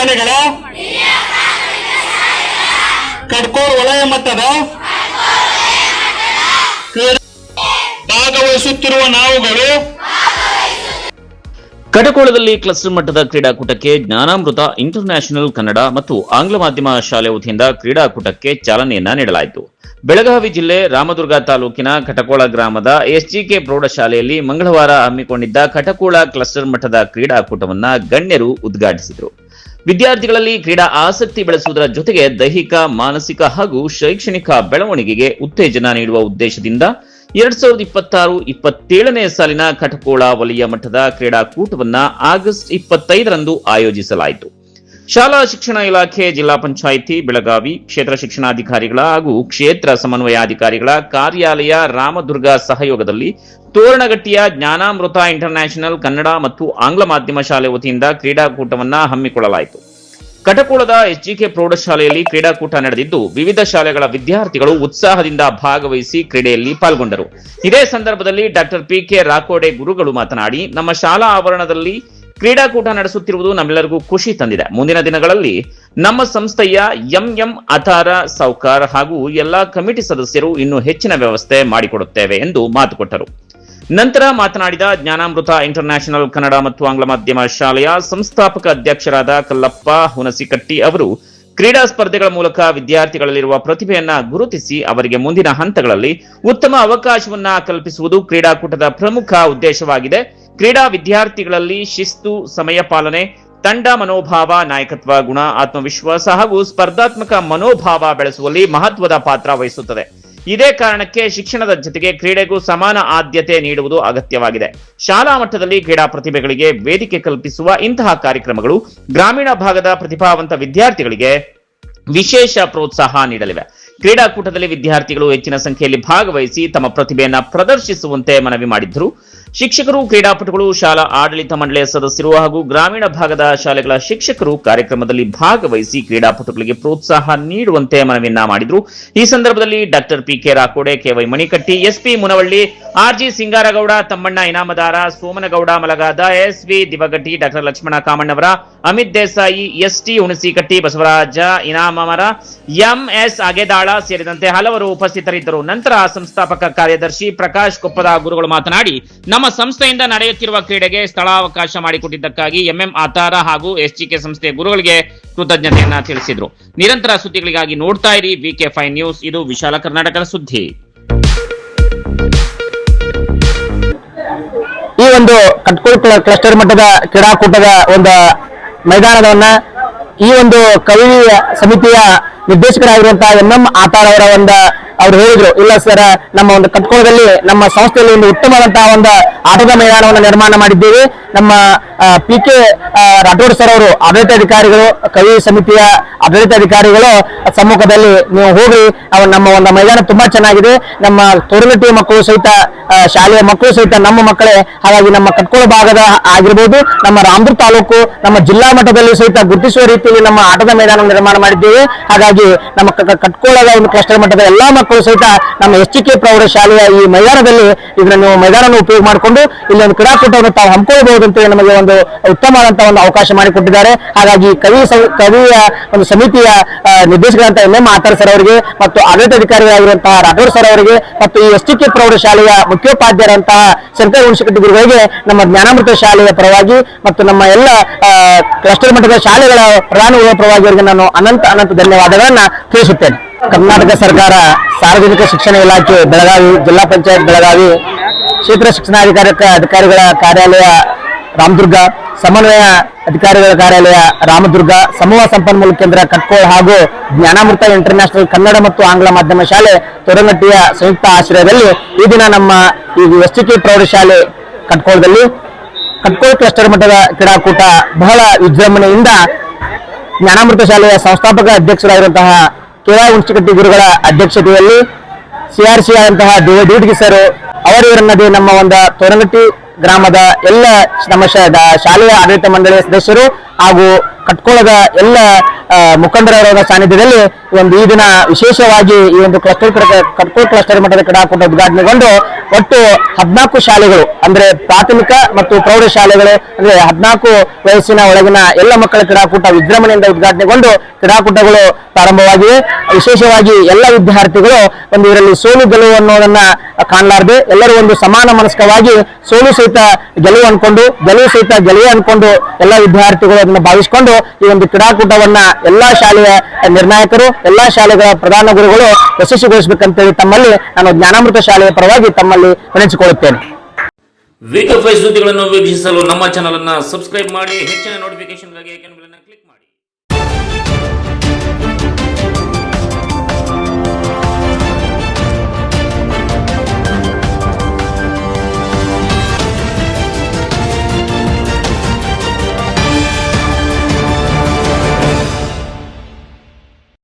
ಶಾಲೆಗಳ ಕಡ್ಕೋಳ್ ವಲಯ ಮಟ್ಟದ ಭಾಗವಹಿಸುತ್ತಿರುವ ನಾವುಗಳು ಕಟಕೋಳದಲ್ಲಿ ಕ್ಲಸ್ಟರ್ ಮಟ್ಟದ ಕ್ರೀಡಾಕೂಟಕ್ಕೆ ಜ್ಞಾನಾಮೃತ ಇಂಟರ್ನ್ಯಾಷನಲ್ ಕನ್ನಡ ಮತ್ತು ಆಂಗ್ಲ ಮಾಧ್ಯಮ ಶಾಲೆ ವತಿಯಿಂದ ಕ್ರೀಡಾಕೂಟಕ್ಕೆ ಚಾಲನೆಯನ್ನ ನೀಡಲಾಯಿತು. ಬೆಳಗಾವಿ ಜಿಲ್ಲೆ ರಾಮದುರ್ಗ ತಾಲೂಕಿನ ಕಟಕೋಳ ಗ್ರಾಮದ ಎಸ್ಜಿಕೆ ಪ್ರೌಢಶಾಲೆಯಲ್ಲಿ ಮಂಗಳವಾರ ಹಮ್ಮಿಕೊಂಡಿದ್ದ ಕಟಕೋಳ ಕ್ಲಸ್ಟರ್ ಮಟ್ಟದ ಕ್ರೀಡಾಕೂಟವನ್ನ ಗಣ್ಯರು ಉದ್ಘಾಟಿಸಿದರು. ವಿದ್ಯಾರ್ಥಿಗಳಲ್ಲಿ ಕ್ರೀಡಾ ಆಸಕ್ತಿ ಬೆಳೆಸುವುದರ ಜೊತೆಗೆ ದೈಹಿಕ, ಮಾನಸಿಕ ಹಾಗೂ ಶೈಕ್ಷಣಿಕ ಬೆಳವಣಿಗೆಗೆ ಉತ್ತೇಜನ ನೀಡುವ ಉದ್ದೇಶದಿಂದ 2026-27ನೇ ಸಾಲಿನ ಕಟಕೋಳ ವಲಯ ಮಟ್ಟದ ಕ್ರೀಡಾಕೂಟವನ್ನ ಆಗಸ್ಟ್ 25ರಂದು ಆಯೋಜಿಸಲಾಯಿತು. ಶಾಲಾ ಶಿಕ್ಷಣ ಇಲಾಖೆ, ಜಿಲ್ಲಾ ಪಂಚಾಯಿತಿ ಬೆಳಗಾವಿ, ಕ್ಷೇತ್ರ ಶಿಕ್ಷಣಾಧಿಕಾರಿಗಳ ಹಾಗೂ ಕ್ಷೇತ್ರ ಸಮನ್ವಯಾಧಿಕಾರಿಗಳ ಕಾರ್ಯಾಲಯ ರಾಮದುರ್ಗ ಸಹಯೋಗದಲ್ಲಿ ತೋರಣಗಟ್ಟಿಯ ಜ್ಞಾನಾಮೃತ ಇಂಟರ್ನ್ಯಾಷನಲ್ ಕನ್ನಡ ಮತ್ತು ಆಂಗ್ಲ ಮಾಧ್ಯಮ ಶಾಲೆ ವತಿಯಿಂದ ಕ್ರೀಡಾಕೂಟವನ್ನ ಹಮ್ಮಿಕೊಳ್ಳಲಾಯಿತು. ಕಟಕೋಳದ ಎಸ್ಜಿಕೆ ಪ್ರೌಢಶಾಲೆಯಲ್ಲಿ ಕ್ರೀಡಾಕೂಟ ನಡೆದಿದ್ದು, ವಿವಿಧ ಶಾಲೆಗಳ ವಿದ್ಯಾರ್ಥಿಗಳು ಉತ್ಸಾಹದಿಂದ ಭಾಗವಹಿಸಿ ಕ್ರೀಡೆಯಲ್ಲಿ ಪಾಲ್ಗೊಂಡರು. ಇದೇ ಸಂದರ್ಭದಲ್ಲಿ ಡಾಕ್ಟರ್ ಪಿಕೆ ರಾಕೋಡೆ ಗುರುಗಳು ಮಾತನಾಡಿ, ನಮ್ಮ ಶಾಲಾ ಆವರಣದಲ್ಲಿ ಕ್ರೀಡಾಕೂಟ ನಡೆಸುತ್ತಿರುವುದು ನಮ್ಮೆಲ್ಲರಿಗೂ ಖುಷಿ ತಂದಿದೆ. ಮುಂದಿನ ದಿನಗಳಲ್ಲಿ ನಮ್ಮ ಸಂಸ್ಥೆಯ ಎಂಎಂ ಅತಾರ ಸೌಕಾರ್ ಹಾಗೂ ಎಲ್ಲಾ ಕಮಿಟಿ ಸದಸ್ಯರು ಇನ್ನೂ ಹೆಚ್ಚಿನ ವ್ಯವಸ್ಥೆ ಮಾಡಿಕೊಡುತ್ತೇವೆ ಎಂದು ಮಾತು ಕೊಟ್ಟರು. ನಂತರ ಮಾತನಾಡಿದ ಜ್ಞಾನಾಮೃತ ಇಂಟರ್ನ್ಯಾಷನಲ್ ಕನ್ನಡ ಮತ್ತು ಆಂಗ್ಲ ಮಾಧ್ಯಮ ಶಾಲೆಯ ಸಂಸ್ಥಾಪಕ ಅಧ್ಯಕ್ಷರಾದ ಕಲ್ಲಪ್ಪ ಹುನಸಿಕಟ್ಟಿ ಅವರು ಕ್ರೀಡಾ ಸ್ಪರ್ಧೆಗಳ ಮೂಲಕ ವಿದ್ಯಾರ್ಥಿಗಳಲ್ಲಿರುವ ಪ್ರತಿಭೆಯನ್ನ ಗುರುತಿಸಿ ಅವರಿಗೆ ಮುಂದಿನ ಹಂತಗಳಲ್ಲಿ ಉತ್ತಮ ಅವಕಾಶವನ್ನ ಕಲ್ಪಿಸುವುದು ಕ್ರೀಡಾಕೂಟದ ಪ್ರಮುಖ ಉದ್ದೇಶವಾಗಿದೆ. ಕ್ರೀಡಾ ವಿದ್ಯಾರ್ಥಿಗಳಲ್ಲಿ ಶಿಸ್ತು, ಸಮಯ ಪಾಲನೆ, ತಂಡ ಮನೋಭಾವ, ನಾಯಕತ್ವ ಗುಣ, ಆತ್ಮವಿಶ್ವಾಸ ಹಾಗೂ ಸ್ಪರ್ಧಾತ್ಮಕ ಮನೋಭಾವ ಬೆಳೆಸುವಲ್ಲಿ ಮಹತ್ವದ ಪಾತ್ರ ವಹಿಸುತ್ತದೆ. ಇದೇ ಕಾರಣಕ್ಕೆ ಶಿಕ್ಷಣದ ಜೊತೆಗೆ ಕ್ರೀಡೆಗೂ ಸಮಾನ ಆದ್ಯತೆ ನೀಡುವುದು ಅಗತ್ಯವಾಗಿದೆ. ಶಾಲಾ ಮಟ್ಟದಲ್ಲಿ ಕ್ರೀಡಾ ಪ್ರತಿಭೆಗಳಿಗೆ ವೇದಿಕೆ ಕಲ್ಪಿಸುವ ಇಂತಹ ಕಾರ್ಯಕ್ರಮಗಳು ಗ್ರಾಮೀಣ ಭಾಗದ ಪ್ರತಿಭಾವಂತ ವಿದ್ಯಾರ್ಥಿಗಳಿಗೆ ವಿಶೇಷ ಪ್ರೋತ್ಸಾಹ ನೀಡಲಿವೆ. ಕ್ರೀಡಾಕೂಟದಲ್ಲಿ ವಿದ್ಯಾರ್ಥಿಗಳು ಹೆಚ್ಚಿನ ಸಂಖ್ಯೆಯಲ್ಲಿ ಭಾಗವಹಿಸಿ ತಮ್ಮ ಪ್ರತಿಭೆಯನ್ನ ಪ್ರದರ್ಶಿಸುವಂತೆ ಮನವಿ ಮಾಡಿದ್ರು. ಶಿಕ್ಷಕರು, ಕ್ರೀಡಾಪಟುಗಳು, ಶಾಲಾ ಆಡಳಿತ ಮಂಡಳಿಯ ಸದಸ್ಯರು ಹಾಗೂ ಗ್ರಾಮೀಣ ಭಾಗದ ಶಾಲೆಗಳ ಶಿಕ್ಷಕರು ಕಾರ್ಯಕ್ರಮದಲ್ಲಿ ಭಾಗವಹಿಸಿ ಕ್ರೀಡಾಪಟುಗಳಿಗೆ ಪ್ರೋತ್ಸಾಹ ನೀಡುವಂತೆ ಮನವಿಯನ್ನ ಮಾಡಿದ್ರು. ಈ ಸಂದರ್ಭದಲ್ಲಿ doctor PK Rakode, KY Manikatti, SP Munavalli, RG Singaragouda, Tammanna Inamdar, Somanagouda Malagad, SV Divagatti, doctor Lakshmana Kamannavar, Amit Desai, ST Hunasikatti, Basavaraj Inamar, MS Agedal ಸೇರಿದಂತೆ ಹಲವರು ಉಪಸ್ಥಿತರಿದ್ದರು. ನಂತರ ಸಂಸ್ಥಾಪಕ ಕಾರ್ಯದರ್ಶಿ ಪ್ರಕಾಶ್ ಕೊಪ್ಪದ ಗುರುಗಳು ಮಾತನಾಡಿ, ನಮ್ಮ ಸಂಸ್ಥೆಯಿಂದ ನಡೆಯುತ್ತಿರುವ ಕ್ರೀಡೆಗೆ ಸ್ಥಳಾವಕಾಶ ಮಾಡಿಕೊಟ್ಟಿದ್ದಕ್ಕಾಗಿ ಎಂಎಂ ಆತಾರ ಹಾಗೂ ಎಸ್ಜಿಕೆ ಸಂಸ್ಥೆಯ ಗುರುಗಳಿಗೆ ಕೃತಜ್ಞತೆಯನ್ನ ತಿಳಿಸಿದರು. ನಿರಂತರ ಸುದ್ದಿಗಳಿಗಾಗಿ ನೋಡ್ತಾ ಇರಿ VK5 ನ್ಯೂಸ್. ಇದು ವಿಶಾಲ ಕರ್ನಾಟಕದ ಸುದ್ದಿ. ಈ ಒಂದು ಕಟ್ಕೋಳ ಕ್ಲಸ್ಟರ್ ಮಟ್ಟದ ಕ್ರೀಡಾಕೂಟದ ಒಂದು ಮೈದಾನವನ್ನ ಈ ಒಂದು ಕವಿ ಸಮಿತಿಯ ನಿರ್ದೇಶಕರಾಗಿರುವಂತಹ ಎಂಎಂ ಆತಾರ್ ಅವರ ಅವ್ರು ಹೇಳಿದ್ರು, ಇಲ್ಲ ಸರ್, ನಮ್ಮ ಒಂದು ಕಟ್ಕೋಳದಲ್ಲಿ ನಮ್ಮ ಸಂಸ್ಥೆಯಲ್ಲಿ ಒಂದು ಉತ್ತಮವಾದಂತಹ ಒಂದು ಆಟದ ಮೈದಾನವನ್ನು ನಿರ್ಮಾಣ ಮಾಡಿದ್ದೇವೆ. ನಮ್ಮ ಪಿಕೆ ರಾಠೋಡ್ ಸರ್ ಅವರು ಆಡಳಿತಾಧಿಕಾರಿಗಳು, ಕವಿ ಸಮಿತಿಯ ಆಡಳಿತಾಧಿಕಾರಿಗಳು ಸಮ್ಮುಖದಲ್ಲಿ ನೀವು ಹೋಗಿ ನಮ್ಮ ಒಂದು ಮೈದಾನ ತುಂಬಾ ಚೆನ್ನಾಗಿದೆ, ನಮ್ಮ ತೋರಣಗಟ್ಟಿಯ ಮಕ್ಕಳು ಸಹಿತ, ಶಾಲೆಯ ಮಕ್ಕಳು ಸಹಿತ ನಮ್ಮ ಮಕ್ಕಳೇ. ಹಾಗಾಗಿ ನಮ್ಮ ಕಟ್ಕೋಳ ಭಾಗದ ಆಗಿರ್ಬೋದು, ನಮ್ಮ ರಾಮದುರ್ಗ ತಾಲೂಕು, ನಮ್ಮ ಜಿಲ್ಲಾ ಮಟ್ಟದಲ್ಲಿ ಸಹಿತ ಗುರುತಿಸುವ ರೀತಿಯಲ್ಲಿ ನಮ್ಮ ಆಟದ ಮೈದಾನ ನಿರ್ಮಾಣ ಮಾಡಿದ್ದೇವೆ. ಹಾಗಾಗಿ ನಮ್ಮ ಕಟ್ಕೋಳದ ಒಂದು ಕ್ಲಸ್ಟರ್ ಮಟ್ಟದ ಎಲ್ಲಾ ಮಕ್ಕಳು ಸಹಿತ ನಮ್ಮ ಎಸ್ಜಿಕೆ ಪ್ರೌಢಶಾಲೆಯ ಈ ಮೈದಾನದಲ್ಲಿ ಇದನ್ನು ಮೈದಾನ ಉಪಯೋಗ ಮಾಡಿಕೊಂಡು ಇಲ್ಲಿ ಒಂದು ಕ್ರೀಡಾಕೂಟವನ್ನು ತಾವು ಹಮ್ಮಿಕೊಳ್ಳಬಹುದು ಅಂತ ನಮಗೆ ಒಂದು ಉತ್ತಮವಾದಂತಹ ಒಂದು ಅವಕಾಶ ಮಾಡಿಕೊಟ್ಟಿದ್ದಾರೆ. ಹಾಗಾಗಿ ಕವಿಯ ಒಂದು ಸಮಿತಿಯ ನಿರ್ದೇಶಕರಂತ ಎಂಎಂ ಆತಾರ್ ಸರ್ ಅವರಿಗೆ ಮತ್ತು ಆಡಳಿತಾಧಿಕಾರಿಗಳಾಗಿರುವಂತಹ ರಾಠೋಡ್ ಸರ್ ಅವರಿಗೆ ಮತ್ತು ಈ ಎಸ್ಜಿಕೆ ಪ್ರೌಢಶಾಲೆಯ ಮುಖ್ಯೋಪಾಧ್ಯಾಯರಂತಹ ಶಂಕರ ಹುಣಸಿಕಟ್ಟಿ ಗುರುಗಳಿಗೆ ನಮ್ಮ ಜ್ಞಾನಾಮೃತ ಶಾಲೆಯ ಪರವಾಗಿ ಮತ್ತು ನಮ್ಮ ಎಲ್ಲ ಕ್ಲಸ್ಟರ್ ಮಟ್ಟದ ಶಾಲೆಗಳ ಪ್ರಧಾನಿಗಳ ಪರವಾಗಿ ಅವರಿಗೆ ನಾನು ಅನಂತ ಧನ್ಯವಾದಗಳನ್ನ ತಿಳಿಸುತ್ತೇನೆ. ಕರ್ನಾಟಕ ಸರ್ಕಾರ, ಸಾರ್ವಜನಿಕ ಶಿಕ್ಷಣ ಇಲಾಖೆ ಬೆಳಗಾವಿ, ಜಿಲ್ಲಾ ಪಂಚಾಯತ್ ಬೆಳಗಾವಿ, ಕ್ಷೇತ್ರ ಶಿಕ್ಷಣಾಧಿಕಾರಿಗಳ ಕಾರ್ಯಾಲಯ ರಾಮದುರ್ಗ, ಸಮನ್ವಯ ಅಧಿಕಾರಿಗಳ ಕಾರ್ಯಾಲಯ ರಾಮದುರ್ಗ, ಸಮೂಹ ಸಂಪನ್ಮೂಲ ಕೇಂದ್ರ ಕಟ್ಕೋಳ ಹಾಗೂ ಜ್ಞಾನಾಮೃತ ಇಂಟರ್ನ್ಯಾಷನಲ್ ಕನ್ನಡ ಮತ್ತು ಆಂಗ್ಲ ಮಾಧ್ಯಮ ಶಾಲೆ ತೋರಣಗಟ್ಟಿಯ ಸಂಯುಕ್ತ ಆಶ್ರಯದಲ್ಲಿ ಈ ದಿನ ನಮ್ಮ ಈ ಎಸ್ಜಿಕೆ ಪ್ರೌಢಶಾಲೆ ಕಟ್ಕೋಳದಲ್ಲಿ ಕಟ್ಕೋಳ ಕ್ಲಸ್ಟರ್ ಮಟ್ಟದ ಕ್ರೀಡಾಕೂಟ ಬಹಳ ವಿಜೃಂಭಣೆಯಿಂದ ಜ್ಞಾನಾಮೃತ ಶಾಲೆಯ ಸಂಸ್ಥಾಪಕ ಅಧ್ಯಕ್ಷರಾಗಿರುವಂತಹ ಕೆವೈ ಹುಣಸಿಕಟ್ಟಿ ಗುರುಗಳ ಅಧ್ಯಕ್ಷತೆಯಲ್ಲಿ CRC ಆದಂತಹ ಡ್ಯೂಟಿಗೆ ಸರ್ ಅವರಿವರನ್ನದೇ ನಮ್ಮ ಒಂದು ತೋರಣಗಟ್ಟಿ ಗ್ರಾಮದ ಎಲ್ಲ ನಮ್ಮ ಶಾಲೆಯ ಆಡಳಿತ ಮಂಡಳಿಯ ಸದಸ್ಯರು ಹಾಗೂ ಕಟ್ಕೋಳದ ಎಲ್ಲ ಮುಖಂಡರ ಸಾನ್ನಿಧ್ಯದಲ್ಲಿ ಈ ದಿನ ವಿಶೇಷವಾಗಿ ಈ ಒಂದು ಕಟ್ಕೋಳ ಕ್ಲಸ್ಟರ್ ಮಟ್ಟದ ಕ್ರೀಡಾಕೂಟ ಉದ್ಘಾಟನೆಗೊಂಡು ಒಟ್ಟು 14 ಶಾಲೆಗಳು ಅಂದ್ರೆ ಪ್ರಾಥಮಿಕ ಮತ್ತು ಪ್ರೌಢ ಶಾಲೆಗಳು ಅಂದ್ರೆ 14 ವಯಸ್ಸಿನ ಒಳಗಿನ ಎಲ್ಲ ಮಕ್ಕಳ ಕ್ರೀಡಾಕೂಟ ವಿಜೃಂಭಣೆಯಿಂದ ಉದ್ಘಾಟನೆಗೊಂಡು ಕ್ರೀಡಾಕೂಟಗಳು ಪ್ರಾರಂಭವಾಗಿವೆ. ವಿಶೇಷವಾಗಿ ಎಲ್ಲ ವಿದ್ಯಾರ್ಥಿಗಳು ಒಂದು ಇದರಲ್ಲಿ ಸೋಲು ಗೆಲುವು ಅನ್ನೋದನ್ನ ಕಾಣಲಾರದೆ ಎಲ್ಲರೂ ಒಂದು ಸಮಾನ ಮನಸ್ಕವಾಗಿ ಸೋಲು ಸಹಿತ ಗೆಲುವು ಅನ್ಕೊಂಡು ಗೆಲುವು ಸಹಿತ ಗೆಲುವು ಅನ್ಕೊಂಡು ಎಲ್ಲ ವಿದ್ಯಾರ್ಥಿಗಳು ಅದನ್ನ ಭಾವಿಸಿಕೊಂಡು ಈ ಒಂದು ಕ್ರೀಡಾಕೂಟವನ್ನ ಎಲ್ಲಾ ಶಾಲೆಯ ನಿರ್ಣಾಯಕರು ಎಲ್ಲಾ ಶಾಲೆಗಳ ಪ್ರಧಾನ ಗುರುಗಳು ಯಶಸ್ವಿಗೊಳಿಸಬೇಕಂತೇಳಿ ತಮ್ಮಲ್ಲಿ ನಾನು ಜ್ಞಾನಾಮೃತ ಶಾಲೆಯ ಪರವಾಗಿ ತಮ್ಮಲ್ಲಿ ವಿನಂತಿಸಿಕೊಳ್ಳುತ್ತೇನೆ. ವೀಕ್ ಆಫ್ ಸುದ್ದಿಗಳನ್ನು ವೀಕ್ಷಿಸಲು ನಮ್ಮ ಚಾನಲ್ ಅನ್ನು ಸಬ್ಸ್ಕ್ರೈಬ್ ಮಾಡಿ. ಹೆಚ್ಚಿನ ನೋಟಿಫಿಕೇಶನ್ಗಾಗಿ